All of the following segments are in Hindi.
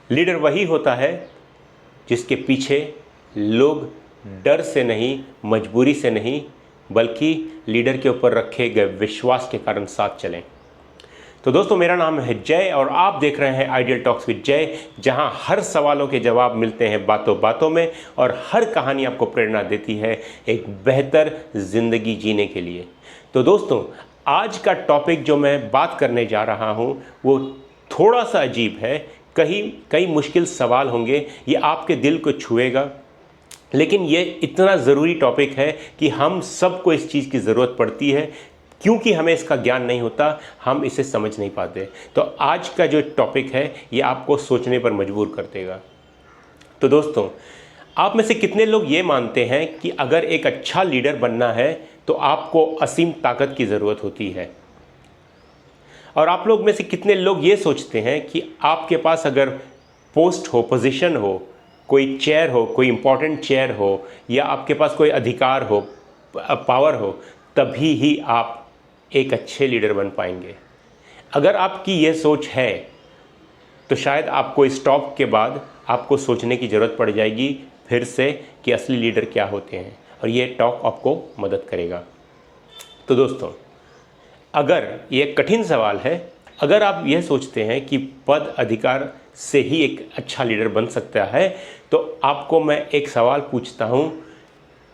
लीडर वही होता है जिसके पीछे लोग डर से नहीं, मजबूरी से नहीं, बल्कि लीडर के ऊपर रखे गए विश्वास के कारण साथ चलें। तो दोस्तों, मेरा नाम है जय और आप देख रहे हैं आइडियल टॉक्स विद जय, जहां हर सवालों के जवाब मिलते हैं बातों बातों में और हर कहानी आपको प्रेरणा देती है एक बेहतर ज़िंदगी जीने के लिए। तो दोस्तों, आज का टॉपिक जो मैं बात करने जा रहा हूं वो थोड़ा सा अजीब है। कई मुश्किल सवाल होंगे, ये आपके दिल को छुएगा, लेकिन ये इतना ज़रूरी टॉपिक है कि हम सबको इस चीज़ की ज़रूरत पड़ती है। क्योंकि हमें इसका ज्ञान नहीं होता, हम इसे समझ नहीं पाते। तो आज का जो टॉपिक है ये आपको सोचने पर मजबूर कर देगा। तो दोस्तों, आप में से कितने लोग ये मानते हैं कि अगर एक अच्छा लीडर बनना है तो आपको असीम ताकत की ज़रूरत होती है? और आप लोग में से कितने लोग ये सोचते हैं कि आपके पास अगर पोस्ट हो, पोजीशन हो, कोई चेयर हो, कोई इंपॉर्टेंट चेयर हो, या आपके पास कोई अधिकार हो, पावर हो, तभी ही आप एक अच्छे लीडर बन पाएंगे? अगर आपकी ये सोच है तो शायद आपको इस टॉक के बाद आपको सोचने की ज़रूरत पड़ जाएगी फिर से कि असली लीडर क्या होते हैं, और ये टॉक आपको मदद करेगा। तो दोस्तों, अगर ये कठिन सवाल है, अगर आप यह सोचते हैं कि पद अधिकार से ही एक अच्छा लीडर बन सकता है, तो आपको मैं एक सवाल पूछता हूँ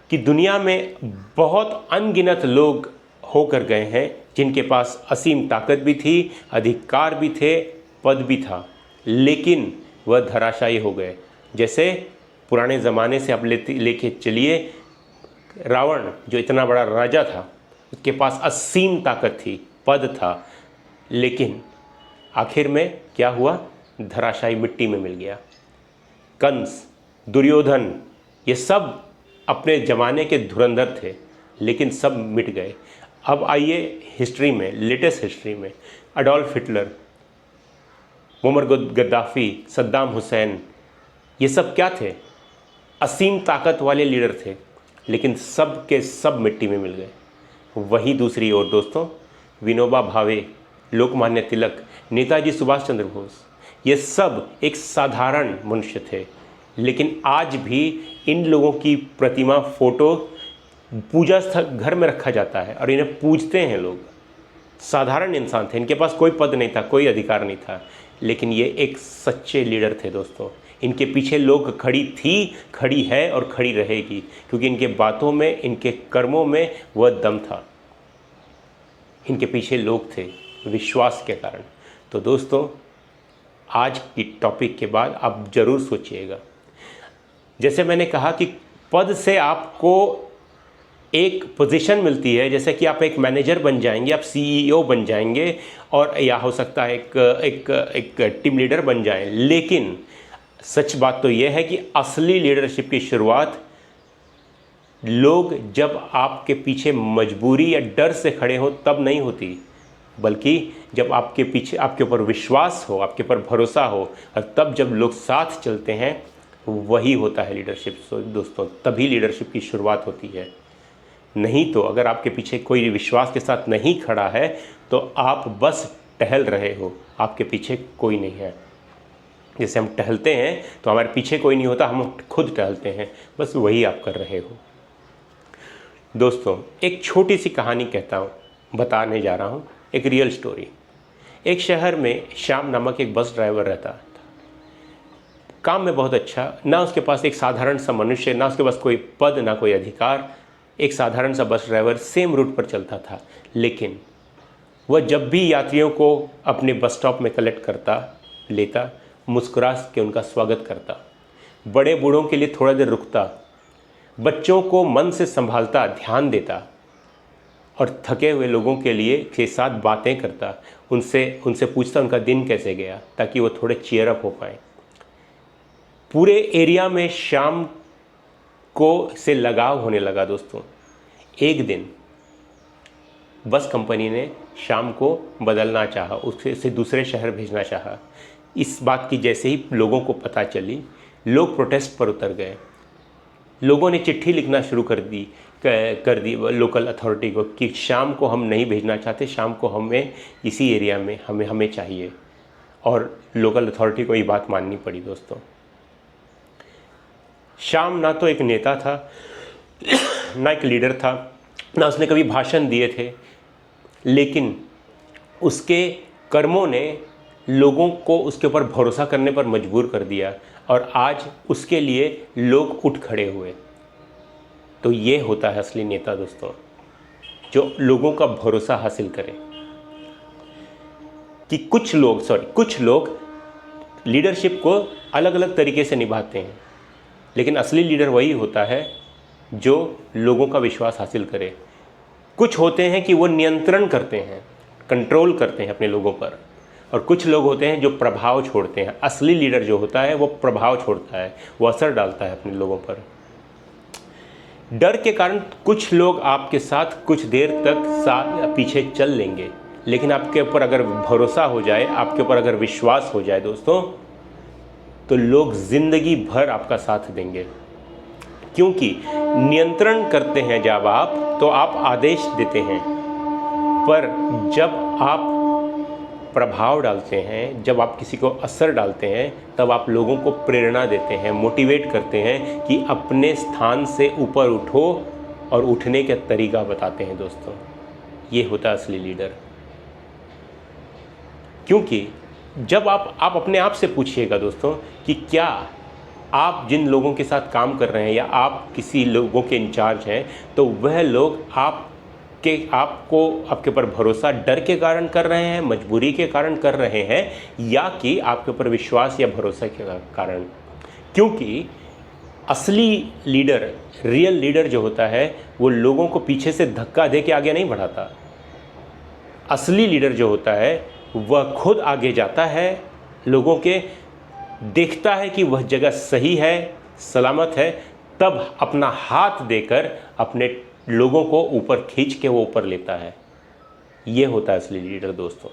कि दुनिया में बहुत अनगिनत लोग होकर गए हैं जिनके पास असीम ताकत भी थी, अधिकार भी थे, पद भी था, लेकिन वह धराशायी हो गए। जैसे पुराने ज़माने से आप लेके चलिए, रावण जो इतना बड़ा राजा था, उसके पास असीम ताकत थी, पद था, लेकिन आखिर में क्या हुआ? धराशायी मिट्टी में मिल गया। कंस, दुर्योधन, ये सब अपने ज़माने के धुरंधर थे, लेकिन सब मिट गए। अब आइए हिस्ट्री में, लेटेस्ट हिस्ट्री में, Adolf Hitler, Muammar Gaddafi, Saddam Hussain, ये सब क्या थे? असीम ताकत वाले लीडर थे, लेकिन सब के सब मिट्टी में मिल गए। वहीं दूसरी ओर दोस्तों, विनोबा भावे, लोकमान्य तिलक, नेताजी सुभाष चंद्र बोस, ये सब एक साधारण मनुष्य थे, लेकिन आज भी इन लोगों की प्रतिमा, फोटो पूजा स्थल घर में रखा जाता है और इन्हें पूजते हैं लोग। साधारण इंसान थे, इनके पास कोई पद नहीं था, कोई अधिकार नहीं था, लेकिन ये एक सच्चे लीडर थे दोस्तों। इनके पीछे लोग खड़ी थी, खड़ी है और खड़ी रहेगी, क्योंकि इनके बातों में, इनके कर्मों में वह दम था। इनके पीछे लोग थे विश्वास के कारण। तो दोस्तों, आज की टॉपिक के बाद आप ज़रूर सोचिएगा। जैसे मैंने कहा कि पद से आपको एक पोजीशन मिलती है, जैसे कि आप एक मैनेजर बन जाएंगे, आप सीईओ बन जाएंगे, और या हो सकता है एक टीम लीडर बन जाएं। लेकिन सच बात तो यह है कि असली लीडरशिप की शुरुआत लोग जब आपके पीछे मजबूरी या डर से खड़े हो तब नहीं होती, बल्कि जब आपके पीछे, आपके ऊपर विश्वास हो, आपके ऊपर भरोसा हो, और तब जब लोग साथ चलते हैं, वही होता है लीडरशिप। दोस्तों, तभी लीडरशिप की शुरुआत होती है। नहीं तो अगर आपके पीछे कोई विश्वास के साथ नहीं खड़ा है तो आप बस टहल रहे हो, आपके पीछे कोई नहीं है। जैसे हम टहलते हैं तो हमारे पीछे कोई नहीं होता, हम खुद टहलते हैं, बस वही आप कर रहे हो। दोस्तों, एक छोटी सी कहानी बताने जा रहा हूँ, एक रियल स्टोरी। एक शहर में श्याम नामक एक बस ड्राइवर रहता था। काम में बहुत अच्छा, ना उसके पास एक साधारण सा मनुष्य, ना उसके पास कोई पद, ना कोई अधिकार, एक साधारण सा बस ड्राइवर सेम रूट पर चलता था। लेकिन वह जब भी यात्रियों को अपने बस स्टॉप में कलेक्ट करता, लेता, मुस्कुरा के उनका स्वागत करता, बड़े बूढ़ों के लिए थोड़ा देर रुकता, बच्चों को मन से संभालता, ध्यान देता, और थके हुए लोगों के साथ बातें करता, उनसे पूछता उनका दिन कैसे गया, ताकि वो थोड़े चीयर अप हो पाए। पूरे एरिया में श्याम से लगाव होने लगा। दोस्तों, एक दिन बस कंपनी ने श्याम को बदलना चाहा, उसे दूसरे शहर भेजना चाहा। इस बात की जैसे ही लोगों को पता चली, लोग प्रोटेस्ट पर उतर गए। लोगों ने चिट्ठी लिखना शुरू कर दी लोकल अथॉरिटी को कि श्याम को हम नहीं भेजना चाहते, श्याम को हमें इसी एरिया में हमें चाहिए। और लोकल अथॉरिटी को ये बात माननी पड़ी दोस्तों। श्याम ना तो एक नेता था, ना एक लीडर था, ना उसने कभी भाषण दिए थे, लेकिन उसके कर्मों ने लोगों को उसके ऊपर भरोसा करने पर मजबूर कर दिया और आज उसके लिए लोग उठ खड़े हुए। तो ये होता है असली नेता दोस्तों, जो लोगों का भरोसा हासिल करे। कि कुछ लोग लीडरशिप को अलग अलग तरीके से निभाते हैं, लेकिन असली लीडर वही होता है जो लोगों का विश्वास हासिल करे। कुछ होते हैं कि वो नियंत्रण करते हैं, कंट्रोल करते हैं अपने लोगों पर, और कुछ लोग होते हैं जो प्रभाव छोड़ते हैं। असली लीडर जो होता है वो प्रभाव छोड़ता है, वो असर डालता है अपने लोगों पर। डर के कारण कुछ लोग आपके साथ कुछ देर तक पीछे चल लेंगे, लेकिन आपके ऊपर अगर भरोसा हो जाए, आपके ऊपर अगर विश्वास हो जाए दोस्तों, तो लोग जिंदगी भर आपका साथ देंगे। क्योंकि नियंत्रण करते हैं जब आप, तो आप आदेश देते हैं, पर जब आप प्रभाव डालते हैं, जब आप किसी को असर डालते हैं, तब आप लोगों को प्रेरणा देते हैं, मोटिवेट करते हैं कि अपने स्थान से ऊपर उठो, और उठने का तरीका बताते हैं दोस्तों। ये होता है असली लीडर। क्योंकि जब आप अपने आप से पूछिएगा दोस्तों कि क्या आप जिन लोगों के साथ काम कर रहे हैं या आप किसी लोगों के इंचार्ज हैं, तो वह लोग आपके ऊपर भरोसा डर के कारण कर रहे हैं, मजबूरी के कारण कर रहे हैं, या कि आपके ऊपर विश्वास या भरोसा के कारण। क्योंकि असली लीडर, रियल लीडर जो होता है, वो लोगों को पीछे से धक्का दे के आगे नहीं बढ़ाता। असली लीडर जो होता है वह खुद आगे जाता है, लोगों के देखता है कि वह जगह सही है, सलामत है, तब अपना हाथ देकर अपने लोगों को ऊपर खींच के वो ऊपर लेता है। ये होता है असली लीडर दोस्तों।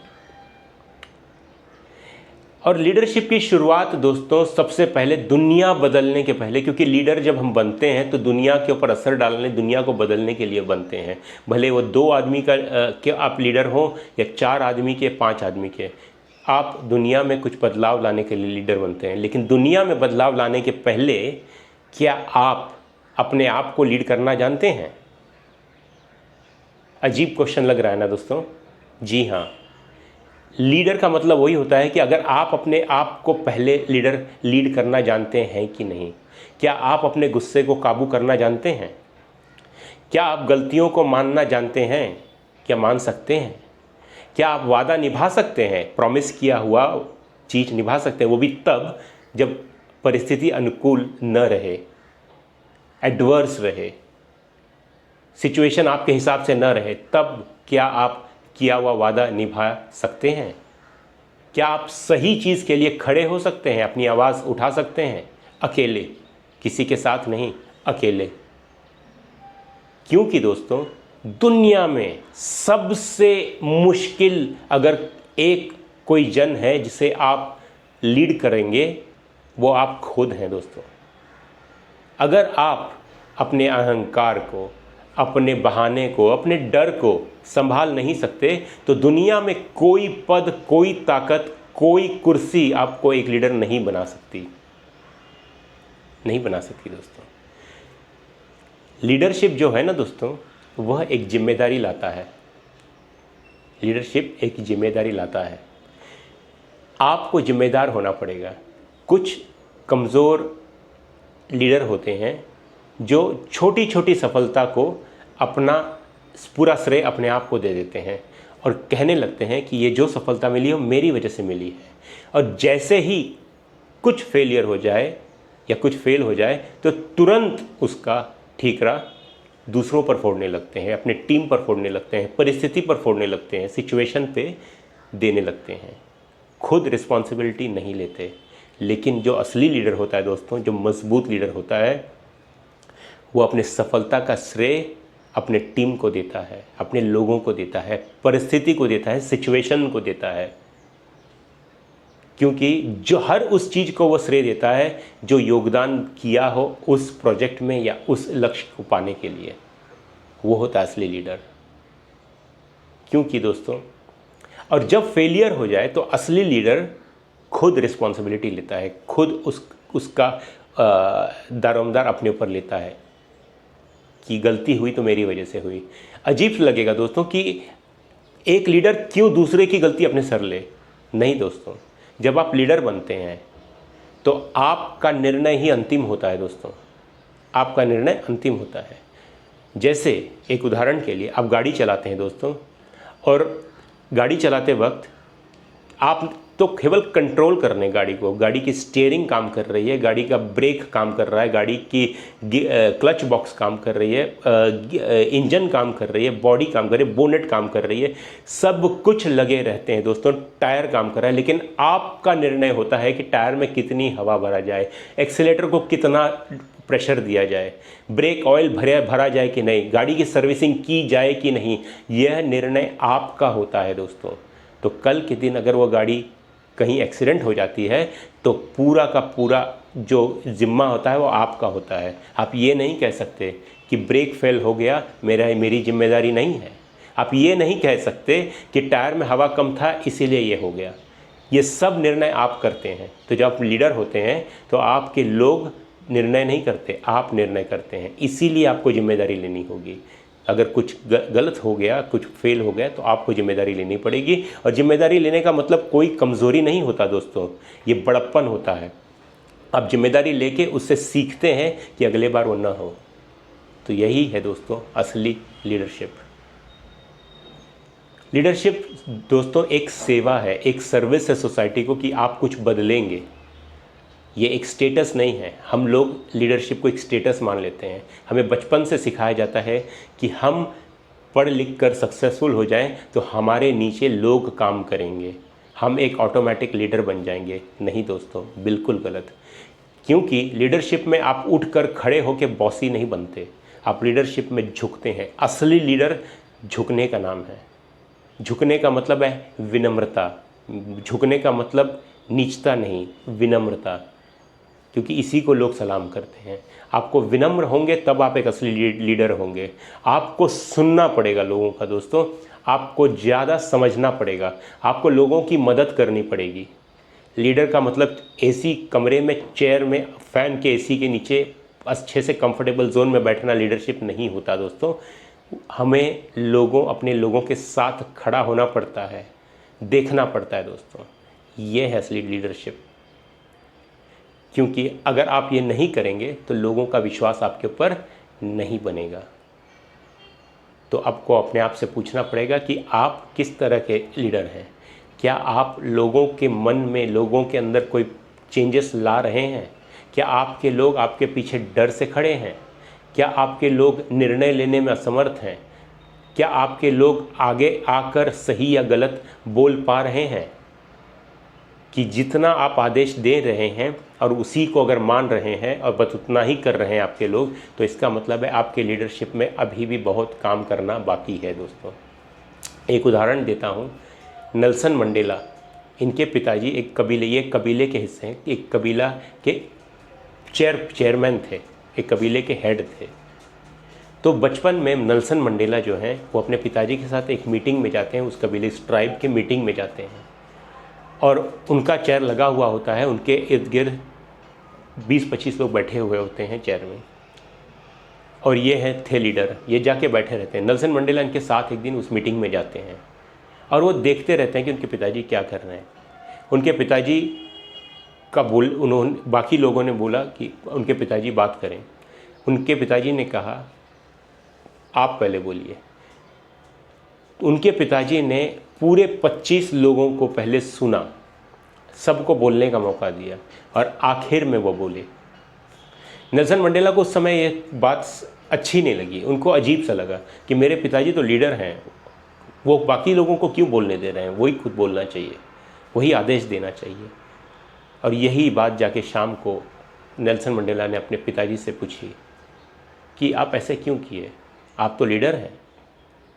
और लीडरशिप की शुरुआत दोस्तों सबसे पहले दुनिया बदलने के पहले, क्योंकि लीडर जब हम बनते हैं तो दुनिया के ऊपर असर डालने, दुनिया को बदलने के लिए बनते हैं। भले वो 2 आदमी के आप लीडर हो या 4 आदमी के, 5 आदमी के, आप दुनिया में कुछ बदलाव लाने के लिए लीडर बनते हैं। लेकिन दुनिया में बदलाव लाने के पहले क्या आप अपने आप को लीड करना जानते हैं? अजीब क्वेश्चन लग रहा है ना दोस्तों? जी हाँ, लीडर का मतलब वही होता है कि अगर आप अपने आप को पहले लीड करना जानते हैं कि नहीं। क्या आप अपने गुस्से को काबू करना जानते हैं? क्या आप गलतियों को मानना जानते हैं? क्या मान सकते हैं? क्या आप वादा निभा सकते हैं? प्रॉमिस किया हुआ चीज़ निभा सकते हैं, वो भी तब जब परिस्थिति अनुकूल न रहे, एडवर्स रहे, सिचुएशन आपके हिसाब से न रहे, तब क्या आप किया हुआ वादा निभा सकते हैं? क्या आप सही चीज़ के लिए खड़े हो सकते हैं, अपनी आवाज़ उठा सकते हैं, अकेले, किसी के साथ नहीं, अकेले? क्योंकि दोस्तों दुनिया में सबसे मुश्किल अगर एक कोई जन है जिसे आप लीड करेंगे, वो आप खुद हैं दोस्तों। अगर आप अपने अहंकार को, अपने बहाने को, अपने डर को संभाल नहीं सकते, तो दुनिया में कोई पद, कोई ताकत, कोई कुर्सी आपको एक लीडर नहीं बना सकती, नहीं बना सकती दोस्तों। लीडरशिप जो है ना दोस्तों, वह एक जिम्मेदारी लाता है। लीडरशिप एक जिम्मेदारी लाता है, आपको जिम्मेदार होना पड़ेगा। कुछ कमज़ोर लीडर होते हैं जो छोटी छोटी सफलता को अपना पूरा श्रेय अपने आप को दे देते हैं और कहने लगते हैं कि ये जो सफलता मिली हो मेरी वजह से मिली है। और जैसे ही कुछ फेलियर हो जाए या कुछ फेल हो जाए, तो तुरंत उसका ठीकरा दूसरों पर फोड़ने लगते हैं, अपने टीम पर फोड़ने लगते हैं, परिस्थिति पर फोड़ने लगते हैं, सिचुएशन पे देने लगते हैं, खुद रिस्पॉन्सिबिलिटी नहीं लेते। लेकिन जो असली लीडर होता है दोस्तों, जो मजबूत लीडर होता है, वो अपने सफलता का श्रेय अपने टीम को देता है, अपने लोगों को देता है, परिस्थिति को देता है, सिचुएशन को देता है। क्योंकि जो हर उस चीज़ को वो श्रेय देता है जो योगदान किया हो उस प्रोजेक्ट में या उस लक्ष्य को पाने के लिए, वो होता है असली लीडर। क्योंकि दोस्तों, और जब फेलियर हो जाए तो असली लीडर खुद रिस्पॉन्सिबिलिटी लेता है, खुद उसका दारोमदार अपने ऊपर लेता है कि गलती हुई तो मेरी वजह से हुई। अजीब लगेगा दोस्तों कि एक लीडर क्यों दूसरे की गलती अपने सर ले। नहीं दोस्तों, जब आप लीडर बनते हैं तो आपका निर्णय ही अंतिम होता है दोस्तों, आपका निर्णय अंतिम होता है। जैसे एक उदाहरण के लिए आप गाड़ी चलाते हैं दोस्तों, और गाड़ी चलाते वक्त आप तो केवल कंट्रोल करने गाड़ी को, गाड़ी की स्टीयरिंग काम कर रही है, गाड़ी का ब्रेक काम कर रहा है, गाड़ी की क्लच बॉक्स काम कर रही है, इंजन काम कर रही है, बॉडी काम कर रही है, बोनेट काम कर रही है, सब कुछ लगे रहते हैं दोस्तों, टायर काम कर रहा है, लेकिन आपका निर्णय होता है कि टायर में कितनी हवा भरा जाए, एक्सीलेटर को कितना प्रेशर दिया जाए, ब्रेक ऑयल भरा जाए कि नहीं, गाड़ी की सर्विसिंग की जाए कि नहीं, यह निर्णय आपका होता है दोस्तों। तो कल के दिन अगर वो गाड़ी कहीं एक्सीडेंट हो जाती है तो पूरा का पूरा जो जिम्मा होता है वो आपका होता है। आप ये नहीं कह सकते कि ब्रेक फेल हो गया मेरी जिम्मेदारी नहीं है। आप ये नहीं कह सकते कि टायर में हवा कम था इसीलिए ये हो गया। ये सब निर्णय आप करते हैं। तो जब आप लीडर होते हैं तो आपके लोग निर्णय नहीं करते, आप निर्णय करते हैं, इसीलिए आपको जिम्मेदारी लेनी होगी। अगर कुछ गलत हो गया, कुछ फेल हो गया तो आपको जिम्मेदारी लेनी पड़ेगी। और जिम्मेदारी लेने का मतलब कोई कमज़ोरी नहीं होता दोस्तों, ये बड़प्पन होता है। आप जिम्मेदारी लेके उससे सीखते हैं कि अगले बार वो ना हो। तो यही है दोस्तों असली लीडरशिप। लीडरशिप दोस्तों एक सेवा है, एक सर्विस है सोसाइटी को कि आप कुछ बदलेंगे। ये एक स्टेटस नहीं है। हम लोग लीडरशिप को एक स्टेटस मान लेते हैं। हमें बचपन से सिखाया जाता है कि हम पढ़ लिख कर सक्सेसफुल हो जाएं तो हमारे नीचे लोग काम करेंगे, हम एक ऑटोमेटिक लीडर बन जाएंगे। नहीं दोस्तों, बिल्कुल गलत। क्योंकि लीडरशिप में आप उठकर खड़े होकर बॉसी नहीं बनते, आप लीडरशिप में झुकते हैं। असली लीडर झुकने का नाम है। झुकने का मतलब है विनम्रता। झुकने का मतलब नीचता नहीं, विनम्रता, क्योंकि इसी को लोग सलाम करते हैं। आपको विनम्र होंगे तब आप एक असली लीडर होंगे। आपको सुनना पड़ेगा लोगों का दोस्तों, आपको ज़्यादा समझना पड़ेगा, आपको लोगों की मदद करनी पड़ेगी। लीडर का मतलब एसी कमरे में, चेयर में, फ़ैन के एसी के नीचे अच्छे से कंफर्टेबल जोन में बैठना लीडरशिप नहीं होता दोस्तों। हमें अपने लोगों के साथ खड़ा होना पड़ता है, देखना पड़ता है दोस्तों। ये है असली लीडरशिप। क्योंकि अगर आप ये नहीं करेंगे तो लोगों का विश्वास आपके ऊपर नहीं बनेगा। तो आपको अपने आप से पूछना पड़ेगा कि आप किस तरह के लीडर हैं। क्या आप लोगों के मन में, लोगों के अंदर कोई चेंजेस ला रहे हैं? क्या आपके लोग आपके पीछे डर से खड़े हैं? क्या आपके लोग निर्णय लेने में असमर्थ हैं? क्या आपके लोग आगे आकर सही या गलत बोल पा रहे हैं? कि जितना आप आदेश दे रहे हैं और उसी को अगर मान रहे हैं और बस उतना ही कर रहे हैं आपके लोग, तो इसका मतलब है आपके लीडरशिप में अभी भी बहुत काम करना बाकी है दोस्तों। एक उदाहरण देता हूँ, नेल्सन मंडेला, इनके पिताजी एक कबीले के हिस्से हैं, एक कबीला के चेयरमैन थे, एक कबीले के हेड थे। तो बचपन में नेल्सन मंडेला जो हैं वो अपने पिताजी के साथ एक मीटिंग में जाते हैं, उस कबीले ट्राइब के मीटिंग में जाते हैं और उनका चेयर लगा हुआ होता है। उनके इर्द गिर्द 20-25 लोग बैठे हुए होते हैं चेयर में, और ये थे लीडर, ये जाके बैठे रहते हैं। नेल्सन मंडेला इनके साथ एक दिन उस मीटिंग में जाते हैं और वो देखते रहते हैं कि उनके पिताजी क्या कर रहे हैं। उनके पिताजी का बाकी लोगों ने बोला कि उनके पिताजी बात करें। उनके पिताजी ने कहा आप पहले बोलिए। उनके पिताजी ने पूरे 25 लोगों को पहले सुना, सबको बोलने का मौका दिया और आखिर में वो बोले। नेल्सन मंडेला को उस समय ये बात अच्छी नहीं लगी, उनको अजीब सा लगा कि मेरे पिताजी तो लीडर हैं, वो बाकी लोगों को क्यों बोलने दे रहे हैं, वही खुद बोलना चाहिए, वही आदेश देना चाहिए। और यही बात जाके शाम को नेल्सन मंडेला ने अपने पिताजी से पूछी कि आप ऐसे क्यों किए, आप तो लीडर हैं,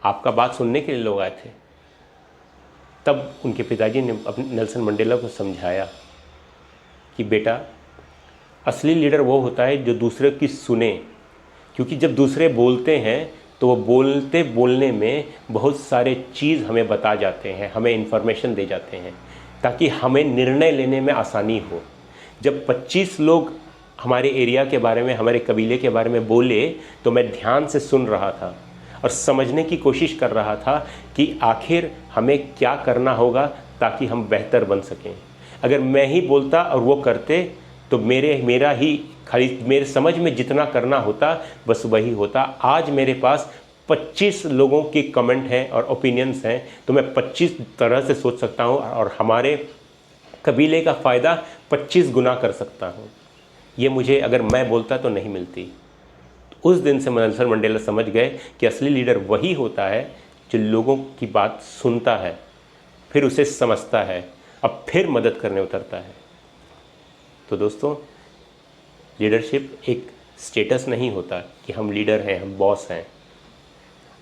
आपका बात सुनने के लिए लोग आए थे। तब उनके पिताजी ने अपने नेल्सन मंडेला को समझाया कि बेटा, असली लीडर वो होता है जो दूसरे की सुने, क्योंकि जब दूसरे बोलते हैं तो वो बोलने में बहुत सारे चीज़ हमें बता जाते हैं, हमें इन्फॉर्मेशन दे जाते हैं। ताकि हमें निर्णय लेने में आसानी हो। जब 25 लोग हमारे एरिया के बारे में, हमारे कबीले के बारे में बोले तो मैं ध्यान से सुन रहा था और समझने की कोशिश कर रहा था कि आखिर हमें क्या करना होगा ताकि हम बेहतर बन सकें। अगर मैं ही बोलता और वो करते तो मेरा ही खाली मेरे समझ में जितना करना होता बस वही होता। आज मेरे पास 25 लोगों के कमेंट हैं और ओपिनियंस हैं, तो मैं 25 तरह से सोच सकता हूँ और हमारे कबीले का फ़ायदा 25 गुना कर सकता हूँ। ये मुझे अगर मैं बोलता तो नहीं मिलती। उस दिन से नेल्सन मंडेला समझ गए कि असली लीडर वही होता है जो लोगों की बात सुनता है, फिर उसे समझता है, अब फिर मदद करने उतरता है। तो दोस्तों, लीडरशिप एक स्टेटस नहीं होता कि हम लीडर हैं, हम बॉस हैं।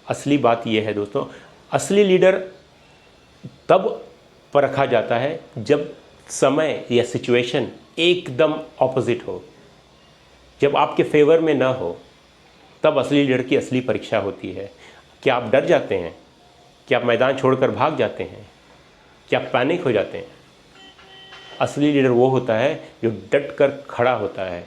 असली बात यह है दोस्तों, असली लीडर तब परखा जाता है जब समय या सिचुएशन एकदम ऑपोजिट हो, जब आपके फेवर में ना हो, तब असली लीडर की असली परीक्षा होती है। क्या आप डर जाते हैं? क्या आप मैदान छोड़कर भाग जाते हैं? क्या आप पैनिक हो जाते हैं? असली लीडर वो होता है जो डट कर खड़ा होता है,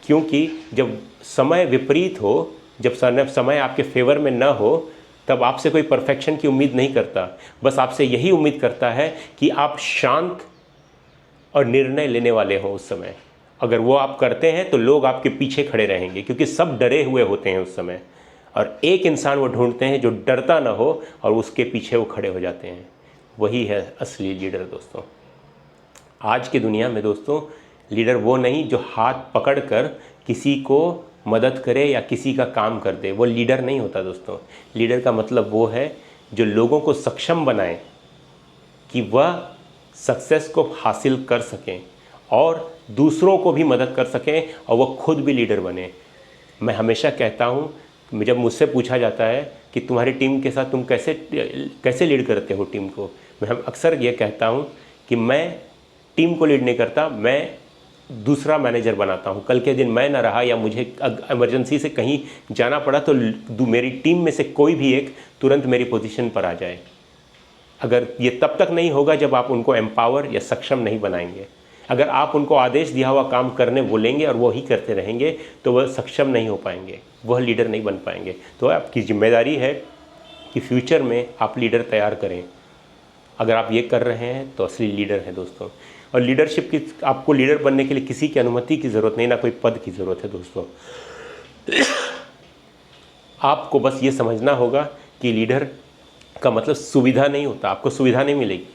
क्योंकि जब समय विपरीत हो, जब समय आपके फेवर में ना हो, तब आपसे कोई परफेक्शन की उम्मीद नहीं करता। बस आपसे यही उम्मीद करता है कि आप शांत और निर्णय लेने वाले हों उस समय। अगर वो आप करते हैं तो लोग आपके पीछे खड़े रहेंगे, क्योंकि सब डरे हुए होते हैं उस समय, और एक इंसान वो ढूंढते हैं जो डरता ना हो और उसके पीछे वो खड़े हो जाते हैं। वही है असली लीडर दोस्तों। आज की दुनिया में दोस्तों, लीडर वो नहीं जो हाथ पकड़कर किसी को मदद करे या किसी का काम कर दे, वो लीडर नहीं होता दोस्तों। लीडर का मतलब वो है जो लोगों को सक्षम बनाए कि वह सक्सेस को हासिल कर सकें और दूसरों को भी मदद कर सकें और वह खुद भी लीडर बने। मैं हमेशा कहता हूँ, जब मुझसे पूछा जाता है कि तुम्हारी टीम के साथ तुम कैसे लीड करते हो टीम को, मैं अक्सर ये कहता हूँ कि मैं टीम को लीड नहीं करता, मैं दूसरा मैनेजर बनाता हूँ। कल के दिन मैं ना रहा या मुझे इमरजेंसी से कहीं जाना पड़ा तो मेरी टीम में से कोई भी एक तुरंत मेरी पोजीशन पर आ जाए। अगर ये तब तक नहीं होगा जब आप उनको एम्पावर या सक्षम नहीं बनाएंगे। अगर आप उनको आदेश दिया हुआ काम करने बोलेंगे और वो ही करते रहेंगे तो वह सक्षम नहीं हो पाएंगे, वह लीडर नहीं बन पाएंगे। तो आपकी जिम्मेदारी है कि फ्यूचर में आप लीडर तैयार करें। अगर आप ये कर रहे हैं तो असली लीडर हैं दोस्तों। और लीडरशिप की, आपको लीडर बनने के लिए किसी की अनुमति की ज़रूरत नहीं, ना कोई पद की ज़रूरत है दोस्तों। आपको बस ये समझना होगा कि लीडर का मतलब सुविधा नहीं होता। आपको सुविधा नहीं मिलेगी,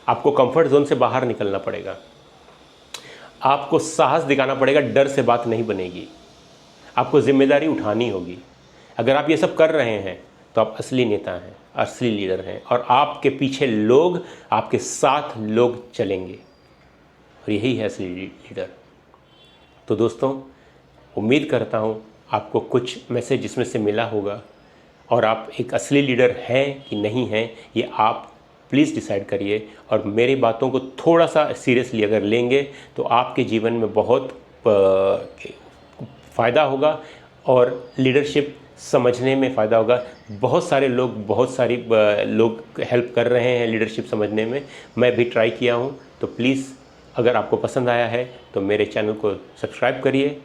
आपको कंफर्ट जोन से बाहर निकलना पड़ेगा, आपको साहस दिखाना पड़ेगा, डर से बात नहीं बनेगी, आपको जिम्मेदारी उठानी होगी। अगर आप ये सब कर रहे हैं तो आप असली नेता हैं, असली लीडर हैं, और आपके पीछे लोग, आपके साथ लोग चलेंगे, और यही है असली लीडर। तो दोस्तों, उम्मीद करता हूँ आपको कुछ मैसेज इसमें से मिला होगा, और आप एक असली लीडर हैं कि नहीं हैं ये आप प्लीज़ डिसाइड करिए। और मेरी बातों को थोड़ा सा सीरियसली अगर लेंगे तो आपके जीवन में बहुत फ़ायदा होगा और लीडरशिप समझने में फ़ायदा होगा। बहुत सारे लोग, बहुत सारी लोग हेल्प कर रहे हैं लीडरशिप समझने में। मैं भी ट्राई किया हूँ। तो प्लीज़ अगर आपको पसंद आया है तो मेरे चैनल को सब्सक्राइब करिए,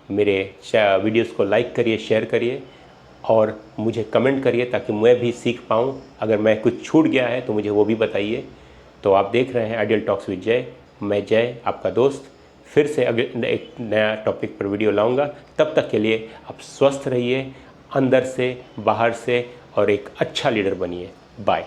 मेरे वीडियोस को लाइक करिए, शेयर करिए और मुझे कमेंट करिए ताकि मैं भी सीख पाऊँ। अगर मैं कुछ छूट गया है तो मुझे वो भी बताइए। तो आप देख रहे हैं आइडियल टॉक्स विद जय। मैं जय, आपका दोस्त, फिर से अगले एक नया टॉपिक पर वीडियो लाऊंगा। तब तक के लिए आप स्वस्थ रहिए, अंदर से बाहर से, और एक अच्छा लीडर बनिए। बाय।